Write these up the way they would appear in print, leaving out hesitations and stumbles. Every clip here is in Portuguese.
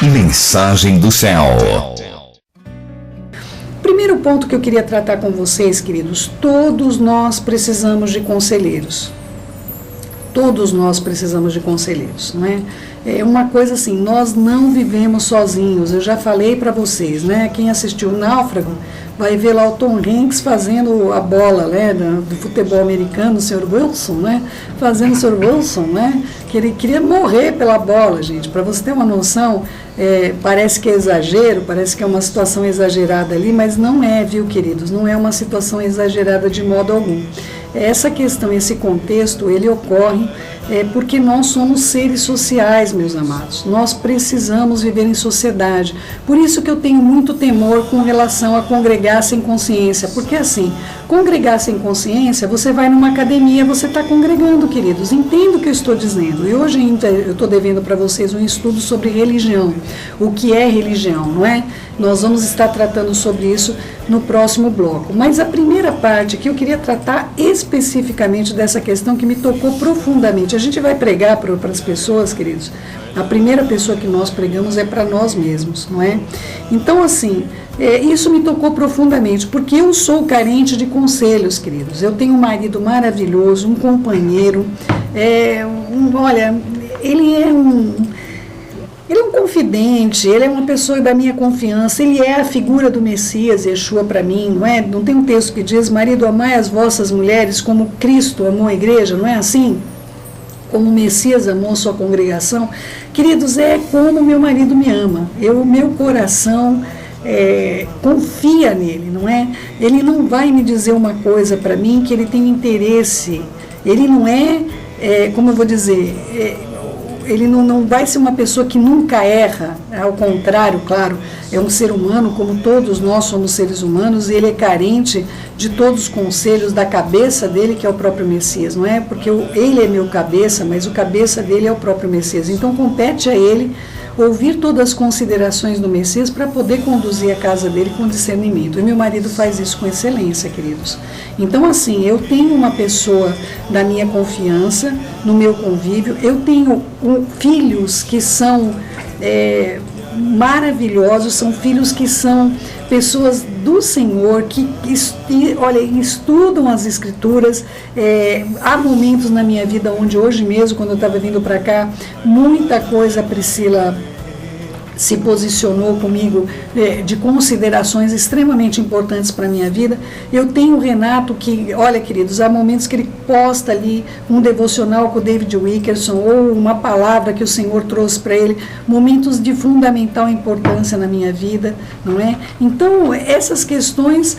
Mensagem do céu. Primeiro ponto que eu queria tratar com vocês, queridos, todos nós precisamos de conselheiros. Todos nós precisamos de conselheiros, não é? É uma coisa assim, nós não vivemos sozinhos. Eu já falei para vocês, né? Quem assistiu o Náufrago vai ver lá o Tom Hanks fazendo a bola, né, do futebol americano, o Sr. Wilson, né? Fazendo o Sr. Wilson, né? Que ele queria morrer pela bola, gente. Para você ter uma noção, parece que é exagero, parece que é uma situação exagerada ali, mas não é, viu, queridos? Não é uma situação exagerada de modo algum. Essa questão, esse contexto, ele ocorre porque nós somos seres sociais, meus amados. Nós precisamos viver em sociedade. Por isso que eu tenho muito temor com relação a congregar sem consciência. Porque assim, congregar sem consciência, você vai numa academia, você está congregando, queridos. Entenda o que eu estou dizendo. E hoje ainda eu estou devendo para vocês um estudo sobre religião. O que é religião, não é? Nós vamos estar tratando sobre isso no próximo bloco. Mas a primeira parte que eu queria tratar especificamente dessa questão que me tocou profundamente. A gente vai pregar para as pessoas, queridos. A primeira pessoa que nós pregamos é para nós mesmos, não é? Então, assim, isso me tocou profundamente, porque eu sou carente de conselhos, queridos. Eu tenho um marido maravilhoso, um companheiro, olha, ele é um confidente, ele é uma pessoa da minha confiança, ele é a figura do Messias, Yeshua para mim, não é? Não tem um texto que diz, marido, amai as vossas mulheres como Cristo amou a igreja, não é assim? Como o Messias amou a sua congregação. Queridos, é como meu marido me ama. Meu coração confia nele, não é? Ele não vai me dizer uma coisa para mim que ele tem interesse. Ele não como eu vou dizer, ele não vai ser uma pessoa que nunca erra, ao contrário, claro, é um ser humano, como todos nós somos seres humanos, e ele é carente de todos os conselhos da cabeça dele, que é o próprio Messias, não é? Porque ele é meu cabeça, mas o cabeça dele é o próprio Messias. Então compete a ele ouvir todas as considerações do Messias para poder conduzir a casa dele com discernimento. E meu marido faz isso com excelência, queridos. Então, assim, eu tenho uma pessoa da minha confiança, no meu convívio, eu tenho filhos que são maravilhosos, são filhos que são pessoas do Senhor, que estudam as Escrituras. Há momentos na minha vida onde hoje mesmo, quando eu estava vindo para cá, muita coisa a Priscila se posicionou comigo de considerações extremamente importantes para a minha vida. Eu tenho o Renato que, olha, queridos, há momentos que ele posta ali um devocional com o David Wilkerson ou uma palavra que o Senhor trouxe para ele, momentos de fundamental importância na minha vida, não é? Então, essas questões,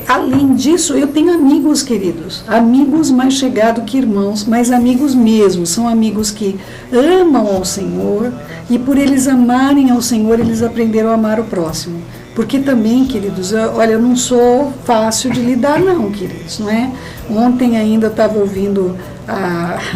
além disso, eu tenho amigos, queridos, amigos mais chegados que irmãos, mas amigos mesmo, são amigos que amam ao Senhor e por eles amarem ao Senhor, eles aprenderam a amar o próximo. Porque também, queridos, eu não sou fácil de lidar não, queridos, não é? Ontem ainda eu estava ouvindo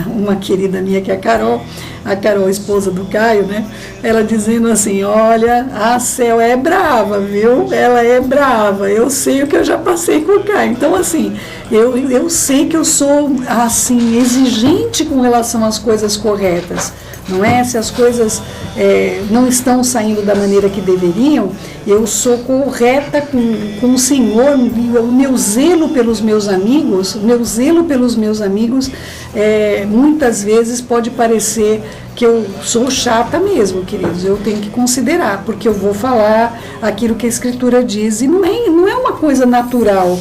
uma querida minha, que é a Carol, esposa do Caio, né? Ela dizendo assim, olha, a Céu é brava, viu? Ela é brava, eu sei o que eu já passei com o Caio. Então, assim, eu sei que eu sou, assim, exigente com relação às coisas corretas, não é? Se as coisas não estão saindo da maneira que deveriam, eu sou correta com o Senhor. O meu zelo pelos meus amigos, muitas vezes pode parecer que eu sou chata mesmo, queridos. Eu tenho que considerar, porque eu vou falar aquilo que a Escritura diz, e não é uma coisa natural.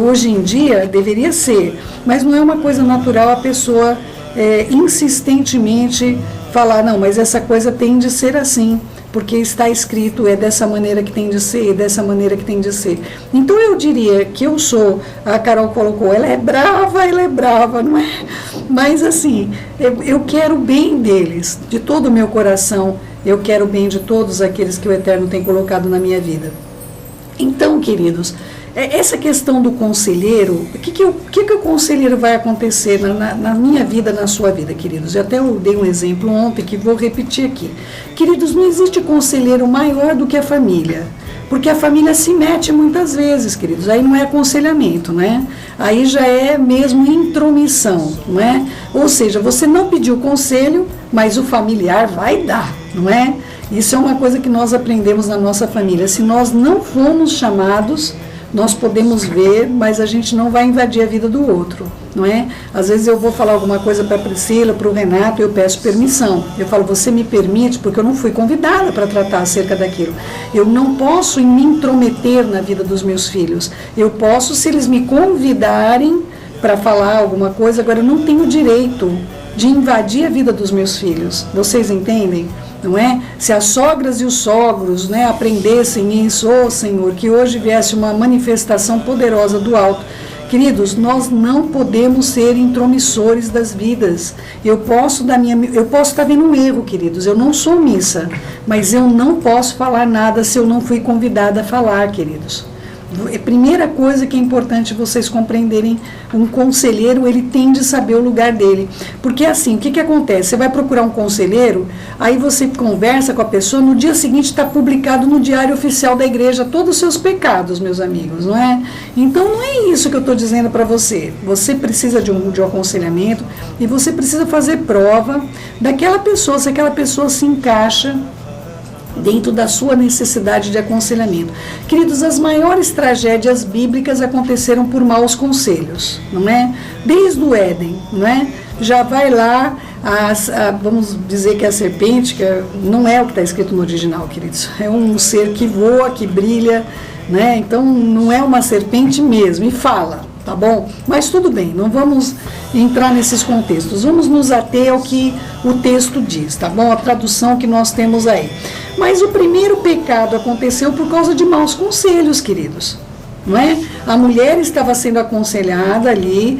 Hoje em dia deveria ser, mas não é uma coisa natural a pessoa insistentemente falar, não, mas essa coisa tem de ser assim, porque está escrito, é dessa maneira que tem de ser, é dessa maneira que tem de ser. Então eu diria que eu sou, a Carol colocou, ela é brava, não é? Mas assim, eu quero o bem deles, de todo o meu coração, eu quero o bem de todos aqueles que o Eterno tem colocado na minha vida. Então, queridos, essa questão do conselheiro, o que o conselheiro vai acontecer na minha vida, na sua vida, queridos? Eu até dei um exemplo ontem que vou repetir aqui. Queridos, não existe conselheiro maior do que a família, porque a família se mete muitas vezes, queridos. Aí não é aconselhamento, né? Aí já é mesmo intromissão, não é? Ou seja, você não pediu conselho, mas o familiar vai dar. não é? Isso é uma coisa que nós aprendemos na nossa família. Se nós não fomos chamados, nós podemos ver, mas a gente não vai invadir a vida do outro, não é? Às vezes eu vou falar alguma coisa para a Priscila, para o Renato, eu peço permissão. Eu falo, você me permite? Porque eu não fui convidada para tratar acerca daquilo. Eu não posso me intrometer na vida dos meus filhos. Eu posso, se eles me convidarem para falar alguma coisa, agora eu não tenho direito de invadir a vida dos meus filhos. Vocês entendem? Não é? Se as sogras e os sogros, né, aprendessem isso, Senhor, que hoje viesse uma manifestação poderosa do alto. Queridos, nós não podemos ser intromissores das vidas. Eu posso estar vendo um erro, queridos. Eu não sou omissa, mas eu não posso falar nada se eu não fui convidada a falar, queridos. Primeira coisa que é importante vocês compreenderem, um conselheiro, ele tem de saber o lugar dele, porque assim, o que acontece? Você vai procurar um conselheiro, aí você conversa com a pessoa, no dia seguinte está publicado no Diário Oficial da Igreja todos os seus pecados, meus amigos, não é? Então não é isso que eu estou dizendo para você. Você precisa de um aconselhamento e você precisa fazer prova daquela pessoa, se aquela pessoa se encaixa dentro da sua necessidade de aconselhamento. Queridos, as maiores tragédias bíblicas aconteceram por maus conselhos, não é? Desde o Éden, não é? Já vai lá, vamos dizer que a serpente, que não é o que está escrito no original, queridos, é um ser que voa, que brilha, né? Então não é uma serpente mesmo, e fala, tá bom? Mas tudo bem, não vamos entrar nesses contextos, vamos nos ater ao que o texto diz, tá bom? A tradução que nós temos aí. Mas o primeiro pecado aconteceu por causa de maus conselhos, queridos, não é? A mulher estava sendo aconselhada ali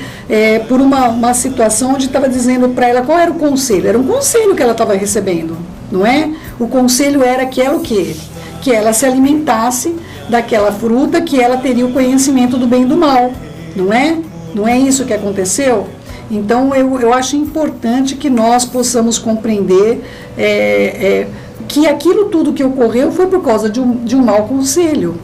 por uma situação onde estava dizendo para ela qual era o conselho. Era um conselho que ela estava recebendo, não é? O conselho era que ela o quê? Que ela se alimentasse daquela fruta, que ela teria o conhecimento do bem e do mal, não é? Não é isso que aconteceu? Então eu acho importante que nós possamos compreender que aquilo tudo que ocorreu foi por causa de um mau conselho.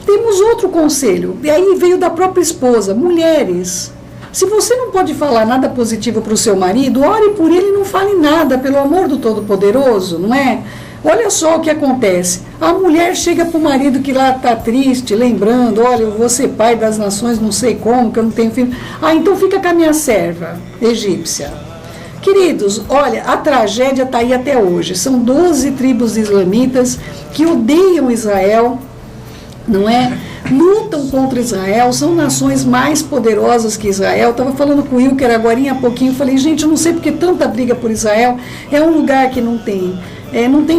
Temos outro conselho, e aí veio da própria esposa. Mulheres, se você não pode falar nada positivo para o seu marido, ore por ele e não fale nada, pelo amor do Todo-Poderoso, não é? Olha só o que acontece. A mulher chega para o marido que lá está triste, lembrando, olha, eu vou ser pai das nações, não sei como, que eu não tenho filho. Ah, então fica com a minha serva egípcia. Queridos, olha, a tragédia está aí até hoje. São 12 tribos islamitas que odeiam Israel, não é? Lutam contra Israel, são nações mais poderosas que Israel. Estava falando com o Wilker agora há pouquinho, falei, gente, eu não sei porque tanta briga por Israel. É um lugar que não tem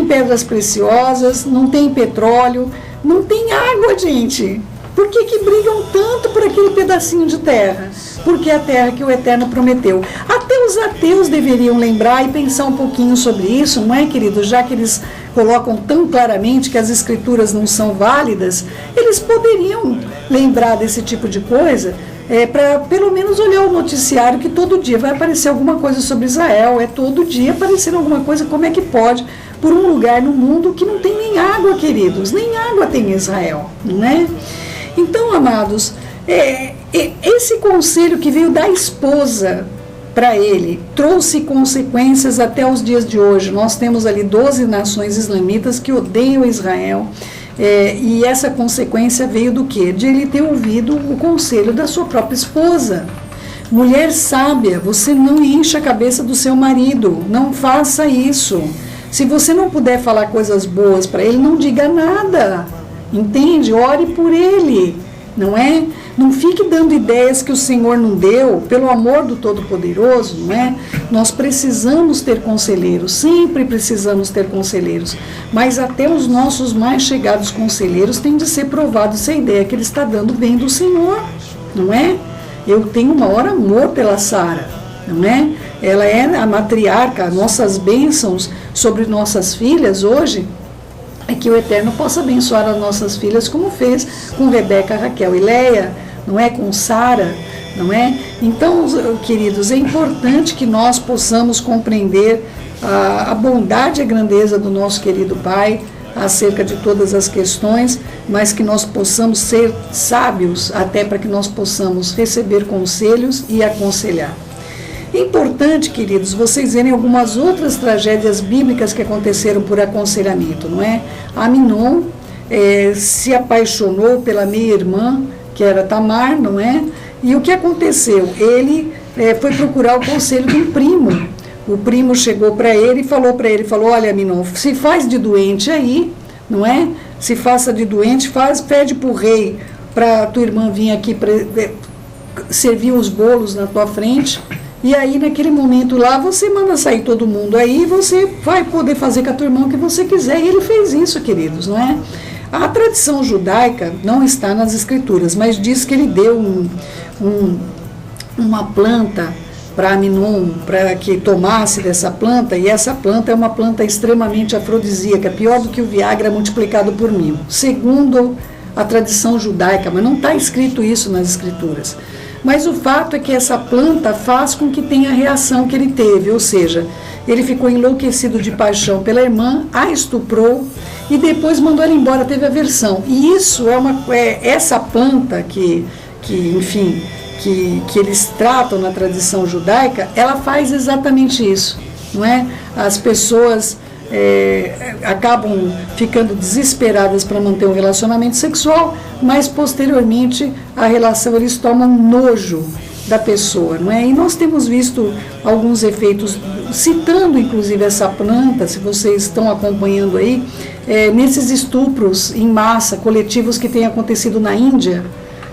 pedras preciosas, não tem petróleo, não tem água, gente. Por que brigam tanto por aquele pedacinho de terra? Porque é a terra que o Eterno prometeu. Até os ateus deveriam lembrar e pensar um pouquinho sobre isso, não é, querido? Já que eles colocam tão claramente que as escrituras não são válidas, eles poderiam lembrar desse tipo de coisa, para pelo menos olhar o noticiário, que todo dia vai aparecer alguma coisa sobre Israel, todo dia aparecer alguma coisa. Como é que pode, por um lugar no mundo que não tem nem água, queridos, nem água tem em Israel, não é? Então, amados, esse conselho que veio da esposa para ele trouxe consequências até os dias de hoje. Nós temos ali 12 nações islamitas que odeiam Israel, e essa consequência veio do quê? De ele ter ouvido o conselho da sua própria esposa. Mulher sábia, você não enche a cabeça do seu marido, não faça isso. Se você não puder falar coisas boas para ele, não diga nada. Entende? Ore por ele, não é? Não fique dando ideias que o Senhor não deu, pelo amor do Todo-Poderoso, não é? Nós precisamos ter conselheiros, sempre precisamos ter conselheiros, mas até os nossos mais chegados conselheiros têm de ser provados se a ideia que ele está dando vem do Senhor, não é? Eu tenho o maior amor pela Sara, não é? Ela é a matriarca, nossas bênçãos sobre nossas filhas hoje, é que o Eterno possa abençoar as nossas filhas, como fez com Rebeca, Raquel e Leia, não é? Com Sara, não é? Então, queridos, é importante que nós possamos compreender a bondade e a grandeza do nosso querido Pai acerca de todas as questões, mas que nós possamos ser sábios até para que nós possamos receber conselhos e aconselhar. É importante, queridos, vocês verem algumas outras tragédias bíblicas que aconteceram por aconselhamento, não é? Aminon se apaixonou pela meia-irmã, que era Tamar, não é? E o que aconteceu? Ele foi procurar o conselho de um primo. O primo chegou para ele e falou, olha, Aminon, se faz de doente aí, não é? Se faça de doente, pede para o rei, para tua irmã vir aqui servir os bolos na tua frente, e aí naquele momento lá você manda sair todo mundo aí, você vai poder fazer com a tua irmã o que você quiser. E ele fez isso, queridos, não é? A tradição judaica não está nas escrituras, mas diz que ele deu uma planta para Aminon, para que tomasse dessa planta, e essa planta é uma planta extremamente afrodisíaca, pior do que o Viagra multiplicado por 1000, segundo a tradição judaica, mas não está escrito isso nas escrituras. Mas o fato é que essa planta faz com que tenha a reação que ele teve, ou seja, ele ficou enlouquecido de paixão pela irmã, a estuprou e depois mandou ela embora, teve aversão. E isso essa planta que eles tratam na tradição judaica, ela faz exatamente isso, não é? As pessoas acabam ficando desesperadas para manter um relacionamento sexual, mas posteriormente a relação, eles tomam nojo da pessoa, não é? E nós temos visto alguns efeitos, citando inclusive essa planta, se vocês estão acompanhando aí, nesses estupros em massa, coletivos que têm acontecido na Índia.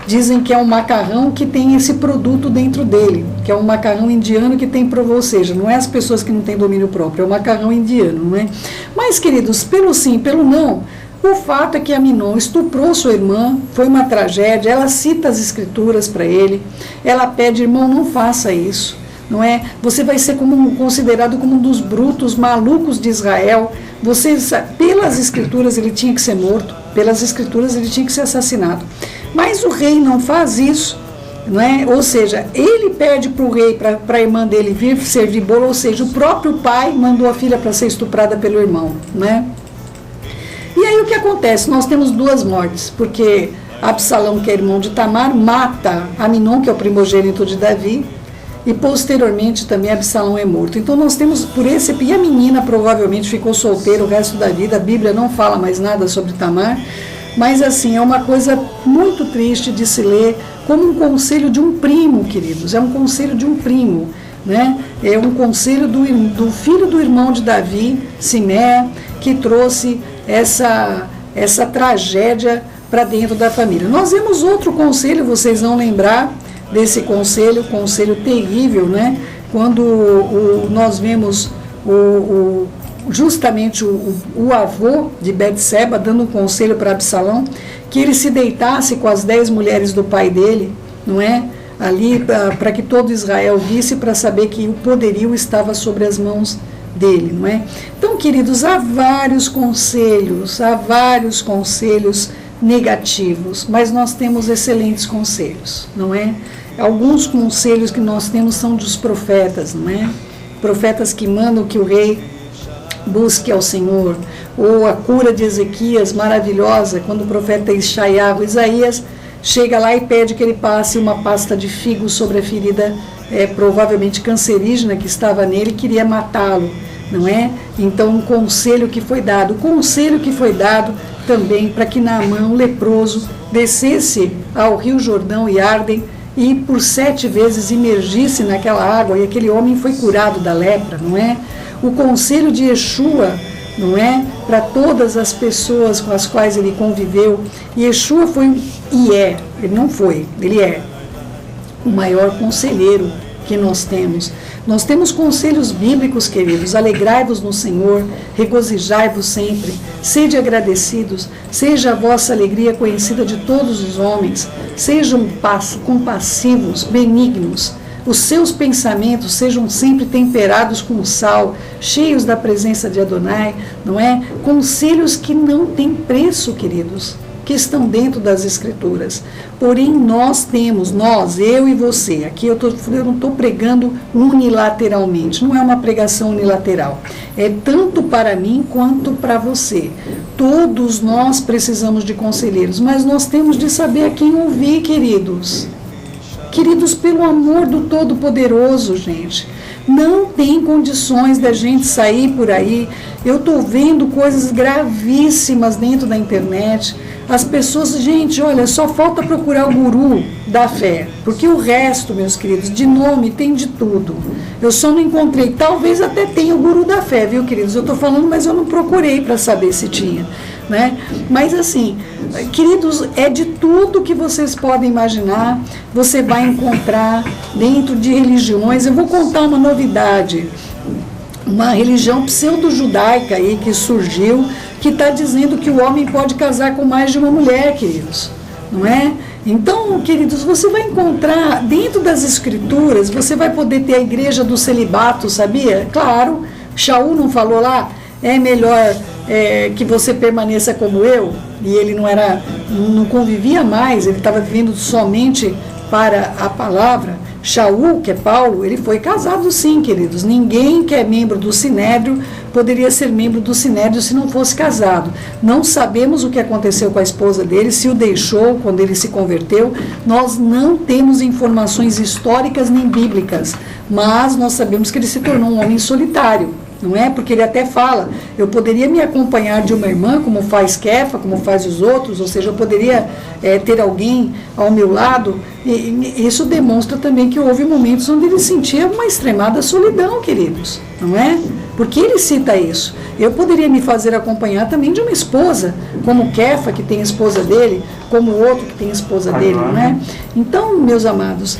Dizem que é um macarrão que tem esse produto dentro dele, que é um macarrão indiano que tem, ou seja, não é as pessoas que não têm domínio próprio, é o macarrão indiano, não é? Mas, queridos, pelo sim, pelo não, o fato é que Aminon estuprou sua irmã, foi uma tragédia, ela cita as escrituras para ele, ela pede, irmão, não faça isso, não é? Você vai ser considerado como um dos brutos malucos de Israel. Pelas escrituras ele tinha que ser morto, pelas escrituras ele tinha que ser assassinado. Mas o rei não faz isso, não é? Ou seja, ele pede para o rei, para a irmã dele vir servir bolo, ou seja, o próprio pai mandou a filha para ser estuprada pelo irmão, né? E aí o que acontece? Nós temos 2 mortes, porque Absalão, que é irmão de Tamar, mata Aminon, que é o primogênito de Davi, e posteriormente também Absalão é morto. Então nós temos e a menina provavelmente ficou solteira o resto da vida, a Bíblia não fala mais nada sobre Tamar, mas assim, é uma coisa muito triste de se ler, como um conselho de um primo, queridos, é um conselho de um primo, né? É um conselho do filho do irmão de Davi, Simé, que trouxe essa tragédia para dentro da família. Nós vemos outro conselho, vocês vão lembrar desse conselho terrível, né? Quando nós vemos justamente o avô de Betseba dando um conselho para Absalão, que ele se deitasse com as 10 mulheres do pai dele, não é? Ali para que todo Israel visse, para saber que o poderio estava sobre as mãos dele, não é? Então, queridos, há vários conselhos negativos, mas nós temos excelentes conselhos, não é? Alguns conselhos que nós temos são dos profetas, não é? Profetas que mandam que o rei busque ao Senhor, ou a cura de Ezequias, maravilhosa, quando o profeta Isaías chega lá e pede que ele passe uma pasta de figo sobre a ferida, provavelmente cancerígena, que estava nele, queria matá-lo, não é? Então, um conselho que foi dado também para que Naamã, o leproso, descesse ao rio Jordão e Arden, e por 7 vezes imergisse naquela água, e aquele homem foi curado da lepra, não é? O conselho de Yeshua, não é? Para todas as pessoas com as quais ele conviveu. E Yeshua ele é o maior conselheiro que nós temos. Nós temos conselhos bíblicos, queridos. Alegrai-vos no Senhor, regozijai-vos sempre, sede agradecidos, seja a vossa alegria conhecida de todos os homens, sejam compassivos, benignos, os seus pensamentos sejam sempre temperados com sal, cheios da presença de Adonai, não é? Conselhos que não têm preço, queridos, que estão dentro das Escrituras. Porém, eu e você, aqui eu não estou pregando unilateralmente, não é uma pregação unilateral, é tanto para mim quanto para você. Todos nós precisamos de conselheiros, mas nós temos de saber a quem ouvir, queridos. Queridos, pelo amor do Todo-Poderoso, gente, Não tem condições da gente sair por aí. Eu estou vendo coisas gravíssimas dentro da internet. As pessoas, gente, olha, só falta procurar o guru da fé, porque o resto, meus queridos, de nome tem de tudo. Eu só não encontrei, talvez até tenha o guru da fé, viu, queridos? Eu estou falando, mas eu não procurei para saber se tinha, né? Mas assim, queridos, é de tudo que vocês podem imaginar, você vai encontrar dentro de religiões. Eu vou contar uma novidade. Uma religião pseudo-judaica aí que surgiu, que está dizendo que o homem pode casar com mais de uma mulher, queridos, não é? Então, queridos, você vai encontrar dentro das escrituras, você vai poder ter a igreja do celibato, sabia? Claro, Shaul não falou lá, é melhor que você permaneça como eu, e ele não convivia mais, ele estava vivendo somente para a palavra. Shaul, que é Paulo, ele foi casado sim, queridos. Ninguém que é membro do Sinédrio poderia ser membro do Sinédrio se não fosse casado. Não sabemos o que aconteceu com a esposa dele, se o deixou quando ele se converteu. Nós não temos informações históricas nem bíblicas, mas nós sabemos que ele se tornou um homem solitário. Não é? Porque ele até fala, eu poderia me acompanhar de uma irmã, como faz Kefa, como faz os outros, ou seja, eu poderia ter alguém ao meu lado, e isso demonstra também que houve momentos onde ele sentia uma extremada solidão, queridos, não é? Porque ele cita isso. Eu poderia me fazer acompanhar também de uma esposa, como Kefa, que tem a esposa dele, como o outro que tem a esposa dele, não é? Então, meus amados,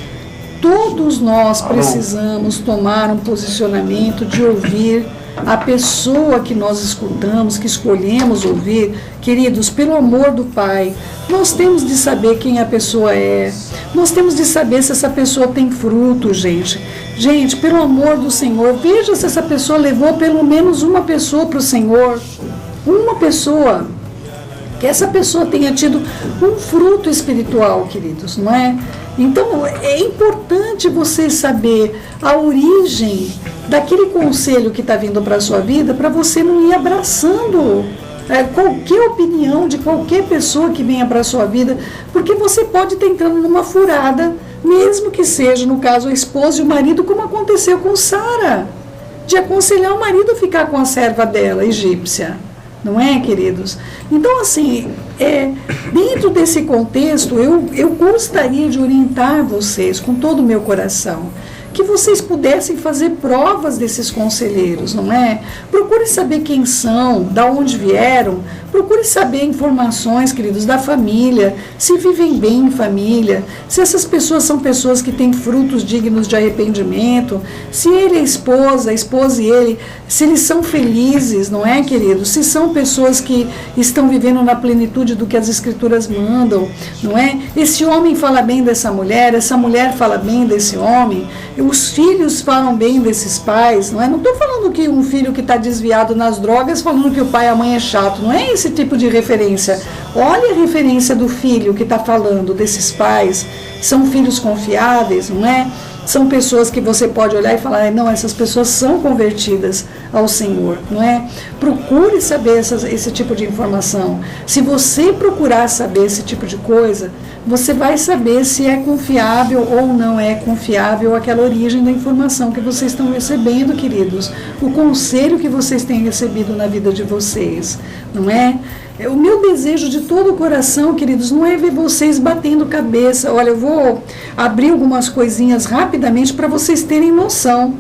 todos nós precisamos tomar um posicionamento de ouvir a pessoa que nós escutamos, que escolhemos ouvir. Queridos, pelo amor do Pai, nós temos de saber quem a pessoa é, nós temos de saber se essa pessoa tem fruto, gente. Gente, pelo amor do Senhor, veja se essa pessoa levou pelo menos uma pessoa para o Senhor, uma pessoa. Que essa pessoa tenha tido um fruto espiritual, queridos, não é? Então, é importante você saber a origem daquele conselho que está vindo para a sua vida, para você não ir abraçando qualquer opinião de qualquer pessoa que venha para a sua vida, porque você pode estar entrando numa furada, mesmo que seja, no caso, a esposa e o marido, como aconteceu com Sara, de aconselhar o marido a ficar com a serva dela, egípcia. Não é, queridos? Então, assim, dentro desse contexto, eu gostaria de orientar vocês com todo o meu coração, que vocês pudessem fazer provas desses conselheiros, não é? Procure saber quem são, da onde vieram, procure saber informações, queridos, da família, se vivem bem em família, se essas pessoas são pessoas que têm frutos dignos de arrependimento, se ele é a esposa e ele, se eles são felizes, não é, queridos? Se são pessoas que estão vivendo na plenitude do que as escrituras mandam, não é? Esse homem fala bem dessa mulher, essa mulher fala bem desse homem, os filhos falam bem desses pais, não é? Não estou falando que um filho que está desviado nas drogas falando que o pai e a mãe é chato, não é esse tipo de referência. Olha a referência do filho que está falando desses pais, são filhos confiáveis, não é? São pessoas que você pode olhar e falar, não, essas pessoas são convertidas ao Senhor, não é? Procure saber esse tipo de informação. Se você procurar saber esse tipo de coisa, você vai saber se é confiável ou não é confiável aquela origem da informação que vocês estão recebendo, queridos. O conselho que vocês têm recebido na vida de vocês, não é? O meu desejo de todo o coração, queridos, não é ver vocês batendo cabeça. Olha, eu vou abrir algumas coisinhas rapidamente para vocês terem noção.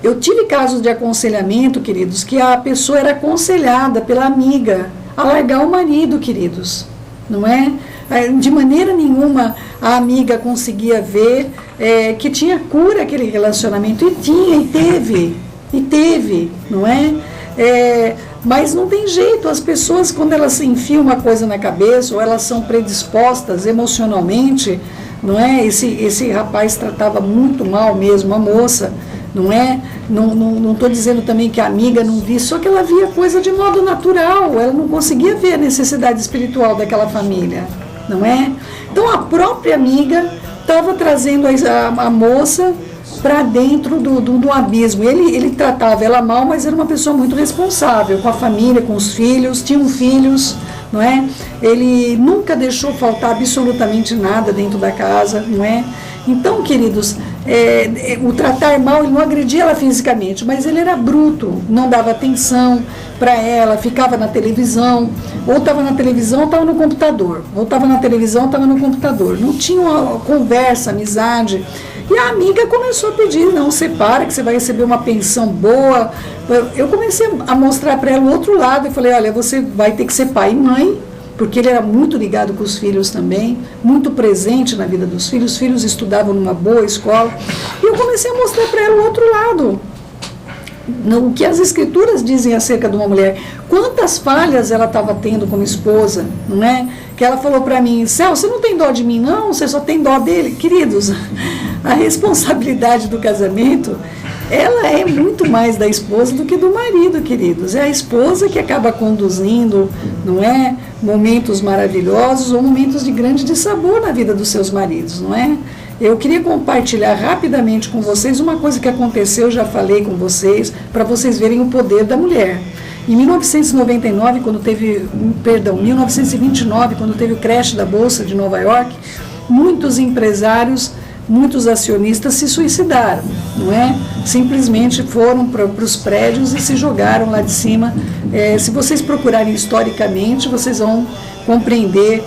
Eu tive casos de aconselhamento, queridos, que a pessoa era aconselhada pela amiga a largar o marido, queridos, não é? De maneira nenhuma a amiga conseguia ver que tinha cura aquele relacionamento, e tinha, e teve, não é? Mas não tem jeito, as pessoas, quando elas enfiam uma coisa na cabeça, ou elas são predispostas emocionalmente, não é? Esse rapaz tratava muito mal mesmo a moça, não é? Não estou dizendo também que a amiga não via, só que ela via coisa de modo natural, ela não conseguia ver a necessidade espiritual daquela família, não é? Então a própria amiga estava trazendo a moça para dentro do abismo. Ele tratava ela mal, mas era uma pessoa muito responsável com a família, com os filhos, tinham filhos, não é? Ele nunca deixou faltar absolutamente nada dentro da casa, não é? Então, queridos, o tratar mal, ele não agredia ela fisicamente, mas ele era bruto, não dava atenção para ela, ficava na televisão, ou estava na televisão ou estava no computador, ou estava na televisão ou estava no computador, não tinha uma conversa, amizade. E a amiga começou a pedir, não, separa que você vai receber uma pensão boa. Eu comecei a mostrar para ela o outro lado, eu falei, olha, você vai ter que ser pai e mãe, porque ele era muito ligado com os filhos também, muito presente na vida dos filhos, os filhos estudavam numa boa escola, e eu comecei a mostrar para ela o outro lado, o que as escrituras dizem acerca de uma mulher, quantas falhas ela estava tendo como esposa, não é? Que ela falou para mim, Céu, você não tem dó de mim não, você só tem dó dele. Queridos, a responsabilidade do casamento, ela é muito mais da esposa do que do marido, queridos. É a esposa que acaba conduzindo, não é? Momentos maravilhosos ou momentos de grande dissabor na vida dos seus maridos, não é? Eu queria compartilhar rapidamente com vocês uma coisa que aconteceu, já falei com vocês, para vocês verem o poder da mulher. Em 1929, 1929, quando teve o crash da Bolsa de Nova York, muitos empresários, muitos acionistas se suicidaram, não é? Simplesmente foram para os prédios e se jogaram lá de cima. Se vocês procurarem historicamente, vocês vão compreender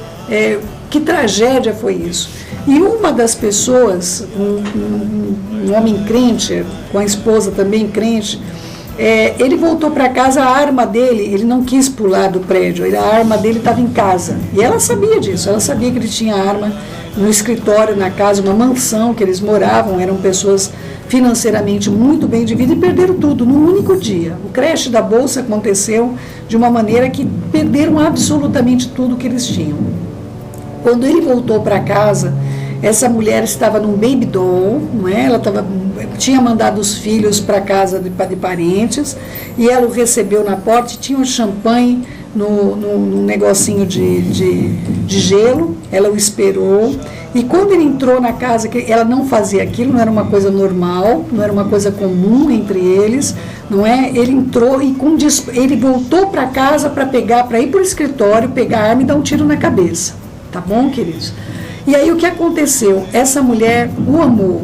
que tragédia foi isso. E uma das pessoas, um homem crente, com a esposa também crente, ele voltou para casa, a arma dele, ele não quis pular do prédio, a arma dele estava em casa. E ela sabia disso, ela sabia que ele tinha arma no escritório, na casa, uma mansão que eles moravam, eram pessoas financeiramente muito bem de vida e perderam tudo num único dia. O crash da Bolsa aconteceu de uma maneira que perderam absolutamente tudo que eles tinham. Quando ele voltou para casa, essa mulher estava num baby doll, não é? Ela tinha mandado os filhos para casa de parentes, e ela o recebeu na porta, e tinha um champanhe num negocinho de gelo, ela o esperou, e quando ele entrou na casa, que ela não fazia aquilo, não era uma coisa normal, não era uma coisa comum entre eles, não é? Ele entrou e ele voltou para casa para ir para o escritório, pegar a arma e dar um tiro na cabeça, tá bom, queridos? E aí o que aconteceu? Essa mulher o amou.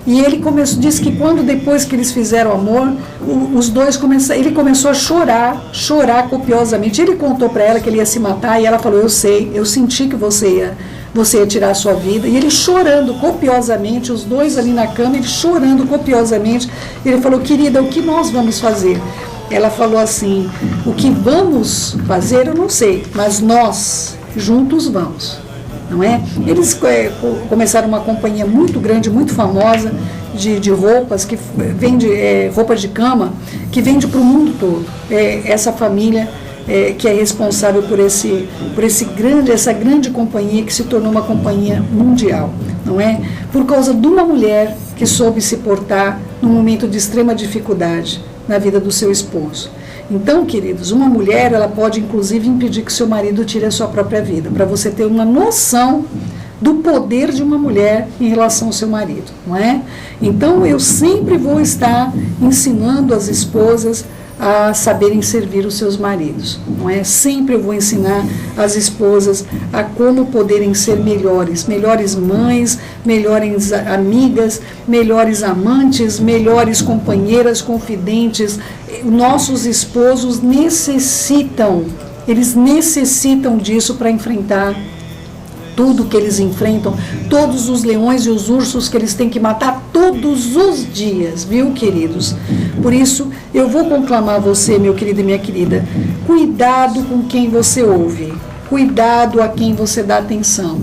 E ele disse que depois que eles fizeram amor, os dois ele começou a chorar copiosamente. Ele contou para ela que ele ia se matar, e ela falou, eu sei, eu senti que você ia tirar a sua vida. E ele chorando copiosamente, os dois ali na cama, ele chorando copiosamente. Ele falou, querida, o que nós vamos fazer? Ela falou assim, o que vamos fazer eu não sei, mas nós juntos vamos. Não é? Eles começaram uma companhia muito grande, muito famosa de roupas, que vende roupas de cama, que vende para o mundo todo. Essa família que é responsável por essa grande companhia que se tornou uma companhia mundial, não é? Por causa de uma mulher que soube se portar num momento de extrema dificuldade na vida do seu esposo. Então, queridos, uma mulher, ela pode inclusive impedir que seu marido tire a sua própria vida, para você ter uma noção do poder de uma mulher em relação ao seu marido, não é? Então, eu sempre vou estar ensinando as esposas a saberem servir os seus maridos, não é? Sempre eu vou ensinar as esposas a como poderem ser melhores mães, melhores amigas, melhores amantes, melhores companheiras, confidentes. Nossos esposos eles necessitam disso para enfrentar tudo que eles enfrentam, todos os leões e os ursos que eles têm que matar todos os dias, viu, queridos? Por isso, eu vou conclamar você, meu querido e minha querida, cuidado com quem você ouve, cuidado a quem você dá atenção.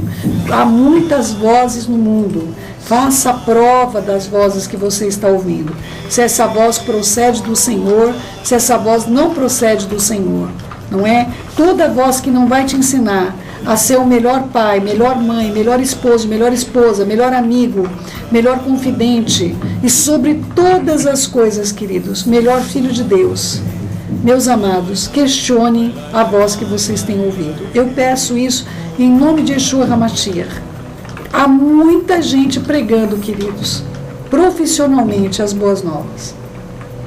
Há muitas vozes no mundo, faça a prova das vozes que você está ouvindo, se essa voz procede do Senhor, se essa voz não procede do Senhor, não é? Toda voz que não vai te ensinar a ser o melhor pai, melhor mãe, melhor esposo, melhor esposa, melhor amigo, melhor confidente e sobre todas as coisas, queridos, melhor filho de Deus. Meus amados, questione a voz que vocês têm ouvido. Eu peço isso em nome de Yeshua HaMashiach. Há muita gente pregando, queridos, profissionalmente as boas novas.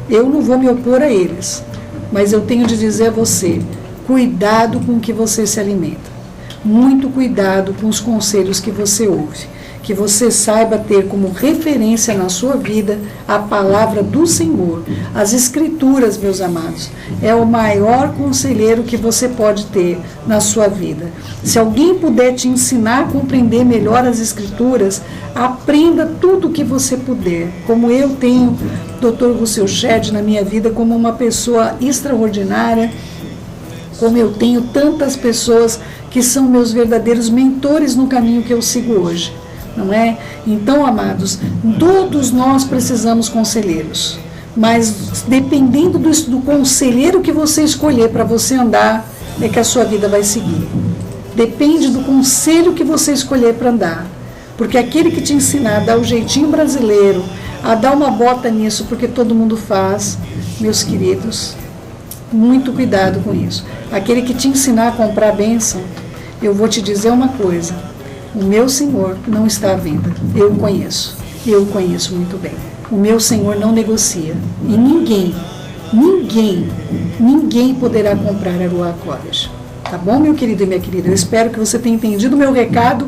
Eu não vou me opor a eles, mas eu tenho de dizer a você, cuidado com o que você se alimenta. Muito cuidado com os conselhos que você ouve. que você saiba ter como referência na sua vida a palavra do Senhor. As Escrituras, meus amados, é o maior conselheiro que você pode ter na sua vida. Se alguém puder te ensinar a compreender melhor as Escrituras, aprenda tudo o que você puder. Como eu tenho Dr. Rousseau Shedd na minha vida como uma pessoa extraordinária, como eu tenho tantas pessoas que são meus verdadeiros mentores no caminho que eu sigo hoje. Não é? Então, amados, todos nós precisamos conselheiros, mas dependendo do conselheiro que você escolher para você andar, é que a sua vida vai seguir. Depende do conselho que você escolher para andar, porque aquele que te ensinar a dar o jeitinho brasileiro, a dar uma bota nisso porque todo mundo faz, meus queridos, muito cuidado com isso. Aquele que te ensinar a comprar a bênção, eu vou te dizer uma coisa: o meu Senhor não está à venda. Eu conheço muito bem. O meu Senhor não negocia. E ninguém poderá comprar a Aruá College. Tá bom, meu querido e minha querida? Eu espero que você tenha entendido o meu recado.